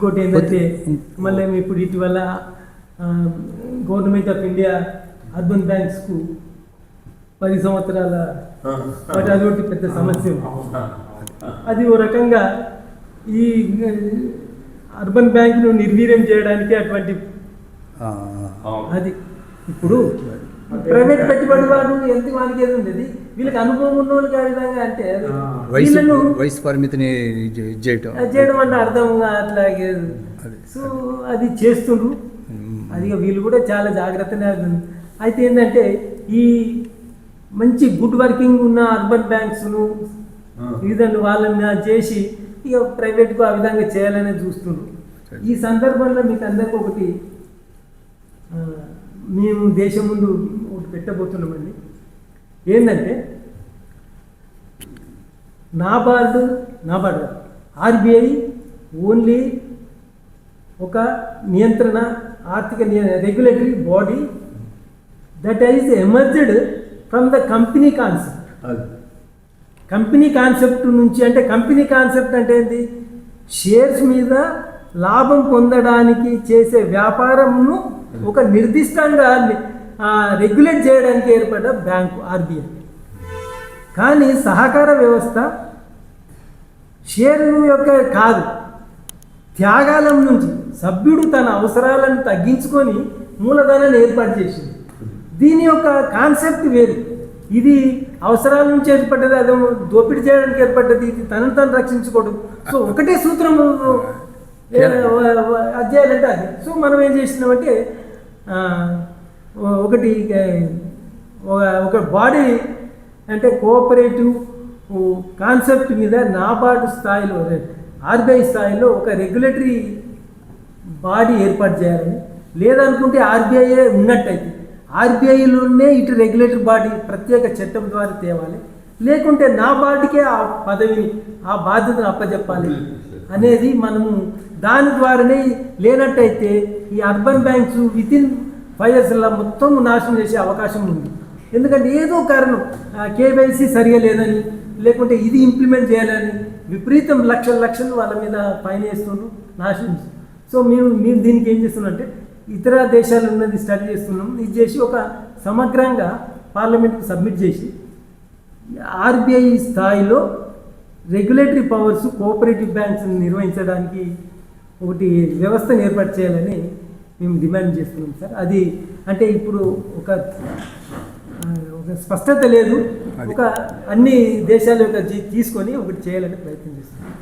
ఇంకోటి ఏంటంటే మళ్ళీ ఇప్పుడు ఇటీవల గవర్నమెంట్ ఆఫ్ ఇండియా అర్బన్ బ్యాంక్స్కు 10 సంవత్సరాల వాటి అదొకటి పెద్ద సమస్య. అది ఓ రకంగా ఈ అర్బన్ బ్యాంకును నిర్వీర్యం చేయడానికి అటువంటి అది ఇప్పుడు ప్రైవేట్ పెట్టుబడిదారు ఎంత వానికి ఏది ఉండేది, వీళ్ళకి అనుభవం ఉన్న వాళ్ళకి ఆ విధంగా అంటే వీళ్ళను వయసు పరిమితిని చేయడం అంటే అర్థం అట్లాగే. సో అది చేస్తుండ్రు, అది వీళ్ళు కూడా చాలా జాగ్రత్తగా. అయితే ఏంటంటే ఈ మంచి గుడ్ వర్కింగ్ ఉన్న అర్బన్ బ్యాంక్స్ను ఇదండి వాళ్ళని చేసి ఇక ప్రైవేట్కు ఆ విధంగా చేయాలని చూస్తుండ్రు. ఈ సందర్భంలో మీకు అందరికీ ఒకటి మేము దేశం ముందు ఒకటి పెట్టబోతున్నామండి. ఏంటంటే నాబార్డు ఆర్బీఐ ఓన్లీ ఒక నియంత్రణ ఆర్థిక regulatory body that is emerged from the company concept. Company concept నుంచి అంటే కంపెనీ కాన్సెప్ట్ అంటే ఏంటి, షేర్స్ మీద లాభం పొందడానికి చేసే వ్యాపారంను ఒక నిర్దిష్టంగా రెగ్యులేట్ చేయడానికి ఏర్పడ్డ బ్యాంకు ఆర్బీఐ. కానీ సహకార వ్యవస్థ షేరు యొక్క కాదు, త్యాగాలం నుంచి సభ్యుడు తన అవసరాలను తగ్గించుకొని మూలధనాన్ని ఏర్పాటు చేసింది. దీని యొక్క కాన్సెప్ట్ వేరు. ఇది అవసరాల నుంచి ఏర్పడ్డది, అదే దోపిడీ చేయడానికి ఏర్పడ్డది, ఇది తనను తను రక్షించుకోవడం. సో ఒకటే సూత్రం అధ్యాయాలంటే అది. సో మనం ఏం చేసినామంటే ఒకటి ఒక బాడీ అంటే కోఆపరేటివ్ కాన్సెప్ట్ మీద నాబార్డు స్థాయిలో ఆర్బీఐ స్థాయిలో ఒక రెగ్యులేటరీ బాడీ ఏర్పాటు చేయాలని, లేదనుకుంటే ఆర్బీఐ ఉన్నట్టయితే ఆర్బీఐలోనే ఇటు రెగ్యులేటరీ బాడీ ప్రత్యేక చట్టం ద్వారా తేవాలి, లేకుంటే నాబార్డుకే ఆ పదవిని ఆ బాధ్యతను అప్పచెప్పాలి అనేది మనము దాని ద్వారానే. లేనట్టయితే ఈ అర్బన్ బ్యాంక్స్ వితిన్ 5 years మొత్తం నాశనం చేసే అవకాశం ఉంది. ఎందుకంటే ఏదో కారణం కేవైసీ సరిగా లేదని, లేకుంటే ఇది ఇంప్లిమెంట్ చేయాలని విపరీతం లక్షలు వాళ్ళ మీద ఫైన్ వేస్తున్నాం, నాశనం. సో మేము దీనికి ఏం చేస్తున్నాం అంటే ఇతర దేశాలు ఉన్నది స్టడీ చేస్తున్నాం. ఇది చేసి ఒక సమగ్రంగా పార్లమెంట్కి సబ్మిట్ చేసి ఆర్బీఐ స్థాయిలో రెగ్యులేటరీ పవర్స్ కోఆపరేటివ్ బ్యాంక్స్ నిర్వహించడానికి ఒకటి వ్యవస్థను ఏర్పాటు చేయాలని మేము డిమాండ్ చేస్తున్నాం సార్. అది అంటే ఇప్పుడు ఒక స్పష్టత లేదు, ఒక అన్ని దేశాల యొక్క తీసుకొని ఒకటి చేయాలని ప్రయత్నం చేస్తున్నాం.